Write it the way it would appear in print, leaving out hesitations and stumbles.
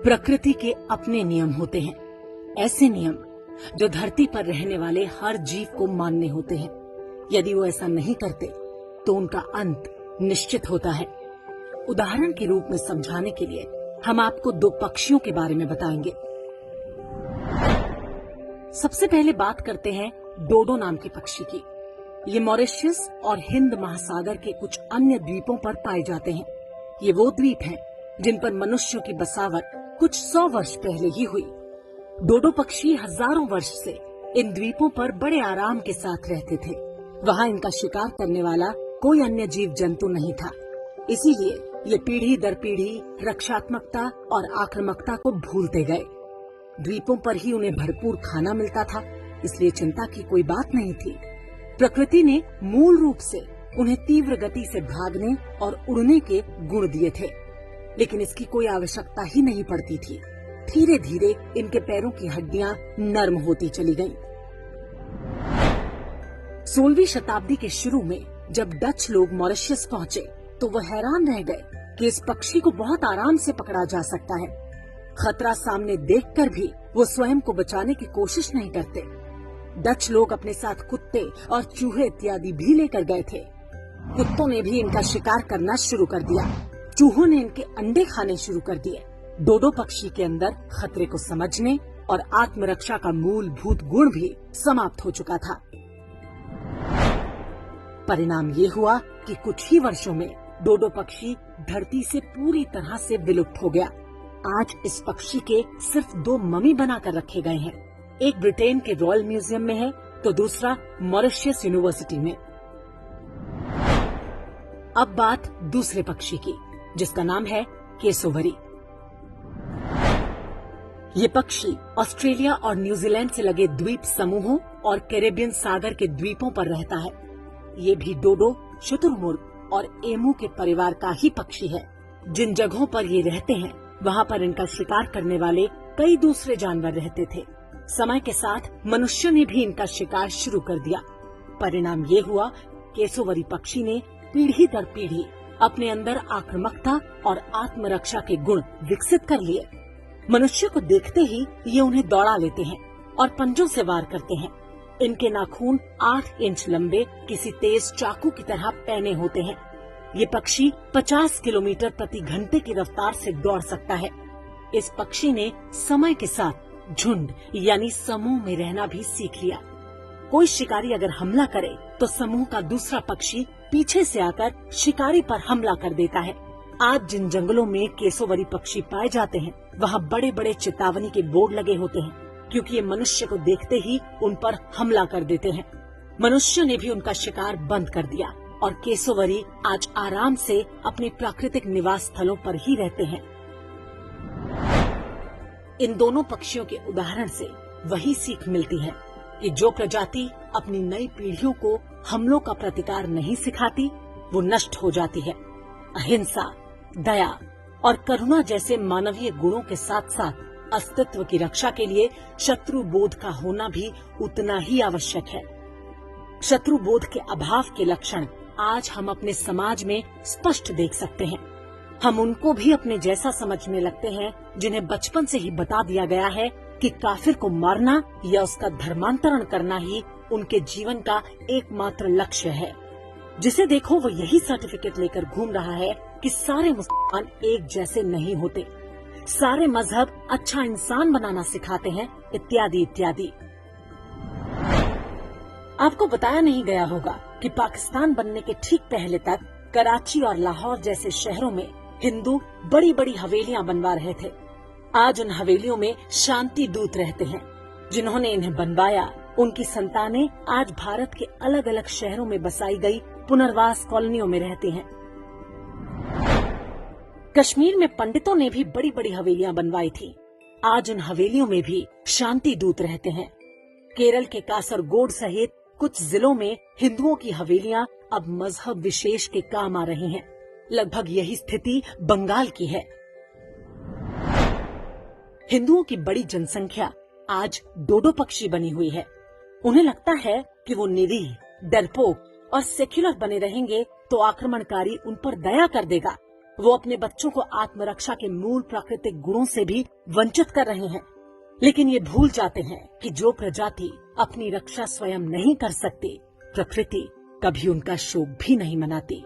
प्रकृति के अपने नियम होते हैं, ऐसे नियम जो धरती पर रहने वाले हर जीव को मानने होते हैं। यदि वो ऐसा नहीं करते तो उनका अंत निश्चित होता है। उदाहरण के रूप में समझाने के लिए हम आपको दो पक्षियों के बारे में बताएंगे। सबसे पहले बात करते हैं डोडो नाम के पक्षी की। ये मॉरिशस और हिंद महासागर के कुछ अन्य द्वीपों पर पाए जाते हैं। ये वो द्वीप हैं जिन पर मनुष्यों की बसावट कुछ 100 वर्ष पहले ही हुई। डोडो पक्षी हजारों वर्ष से इन द्वीपों पर बड़े आराम के साथ रहते थे। वहाँ इनका शिकार करने वाला कोई अन्य जीव जंतु नहीं था, इसीलिए ये पीढ़ी दर पीढ़ी रक्षात्मकता और आक्रामकता को भूलते गए। द्वीपों पर ही उन्हें भरपूर खाना मिलता था, इसलिए चिंता की कोई बात नहीं थी। प्रकृति ने मूल रूप से उन्हें तीव्र गति से भागने और उड़ने के गुण दिए थे, लेकिन इसकी कोई आवश्यकता ही नहीं पड़ती थी। धीरे धीरे इनके पैरों की हड्डियां नरम होती चली गईं। 16वीं शताब्दी के शुरू में जब डच लोग मॉरिशस पहुंचे तो वह हैरान रह गए कि इस पक्षी को बहुत आराम से पकड़ा जा सकता है। खतरा सामने देखकर भी वो स्वयं को बचाने की कोशिश नहीं करते। डच लोग अपने साथ कुत्ते और चूहे इत्यादि भी लेकर गए थे। कुत्तों ने भी इनका शिकार करना शुरू कर दिया, चूहों ने इनके अंडे खाने शुरू कर दिए। डोडो पक्षी के अंदर खतरे को समझने और आत्मरक्षा का मूलभूत गुण भी समाप्त हो चुका था। परिणाम ये हुआ कि कुछ ही वर्षों में डोडो पक्षी धरती से पूरी तरह से विलुप्त हो गया। आज इस पक्षी के सिर्फ 2 ममी बनाकर रखे गए हैं। एक ब्रिटेन के रॉयल म्यूजियम में है तो दूसरा मॉरिशस यूनिवर्सिटी में। अब बात दूसरे पक्षी की, जिसका नाम है केसोवरी। ये पक्षी ऑस्ट्रेलिया और न्यूजीलैंड से लगे द्वीप समूहों और कैरेबियन सागर के द्वीपों पर रहता है। ये भी डोडो, शुतुरमुर्ग और एमू के परिवार का ही पक्षी है। जिन जगहों पर ये रहते हैं वहाँ पर इनका शिकार करने वाले कई दूसरे जानवर रहते थे। समय के साथ मनुष्य ने भी इनका शिकार शुरू कर दिया। परिणाम ये हुआ केसोवरी पक्षी ने पीढ़ी दर पीढ़ी अपने अंदर आक्रामकता और आत्मरक्षा के गुण विकसित कर लिए। मनुष्य को देखते ही ये उन्हें दौड़ा लेते हैं और पंजों से वार करते हैं। इनके नाखून 8 इंच लंबे किसी तेज चाकू की तरह पैने होते हैं। ये पक्षी 50 किलोमीटर प्रति घंटे की रफ्तार से दौड़ सकता है। इस पक्षी ने समय के साथ झुंड यानी समूह में रहना भी सीख लिया। कोई शिकारी अगर हमला करे तो समूह का दूसरा पक्षी पीछे से आकर शिकारी पर हमला कर देता है। आज जिन जंगलों में केसोवरी पक्षी पाए जाते हैं वहाँ बड़े बड़े चेतावनी के बोर्ड लगे होते हैं, क्योंकि ये मनुष्य को देखते ही उन पर हमला कर देते हैं। मनुष्य ने भी उनका शिकार बंद कर दिया और केसोवरी आज आराम से अपने प्राकृतिक निवास स्थलों पर ही रहते हैं। इन दोनों पक्षियों के उदाहरण से वही सीख मिलती है कि जो प्रजाति अपनी नई पीढ़ियों को हमलों का प्रतिकार नहीं सिखाती वो नष्ट हो जाती है। अहिंसा, दया और करुणा जैसे मानवीय गुणों के साथ साथ अस्तित्व की रक्षा के लिए शत्रु बोध का होना भी उतना ही आवश्यक है। शत्रु बोध के अभाव के लक्षण आज हम अपने समाज में स्पष्ट देख सकते हैं। हम उनको भी अपने जैसा समझने लगते हैं जिन्हें बचपन से ही बता दिया गया है कि काफिर को मारना या उसका धर्मांतरण करना ही उनके जीवन का एकमात्र लक्ष्य है। जिसे देखो वो यही सर्टिफिकेट लेकर घूम रहा है कि सारे मुसलमान एक जैसे नहीं होते, सारे मजहब अच्छा इंसान बनाना सिखाते हैं, इत्यादि इत्यादि। आपको बताया नहीं गया होगा कि पाकिस्तान बनने के ठीक पहले तक कराची और लाहौर जैसे शहरों में हिंदू बड़ी बड़ी हवेलियां बनवा रहे थे। आज उन हवेलियों में शांति दूत रहते हैं। जिन्होंने इन्हें बनवाया उनकी संतानें आज भारत के अलग अलग शहरों में बसाई गई पुनर्वास कॉलोनियों में रहती हैं। कश्मीर में पंडितों ने भी बड़ी बड़ी हवेलियां बनवाई थी। आज उन हवेलियों में भी शांति दूत रहते हैं। केरल के कासरगोड सहित कुछ जिलों में हिंदुओं की हवेलियां अब मजहब विशेष के काम आ रही हैं। लगभग यही स्थिति बंगाल की है। हिंदुओं की बड़ी जनसंख्या आज डोडो पक्षी बनी हुई है। उन्हें लगता है कि वो निरीह, डरपोक और सेक्युलर बने रहेंगे तो आक्रमणकारी उन पर दया कर देगा। वो अपने बच्चों को आत्मरक्षा के मूल प्राकृतिक गुणों से भी वंचित कर रहे हैं। लेकिन ये भूल जाते हैं कि जो प्रजाति अपनी रक्षा स्वयं नहीं कर सकती, प्रकृति कभी उनका शोक भी नहीं मनाती।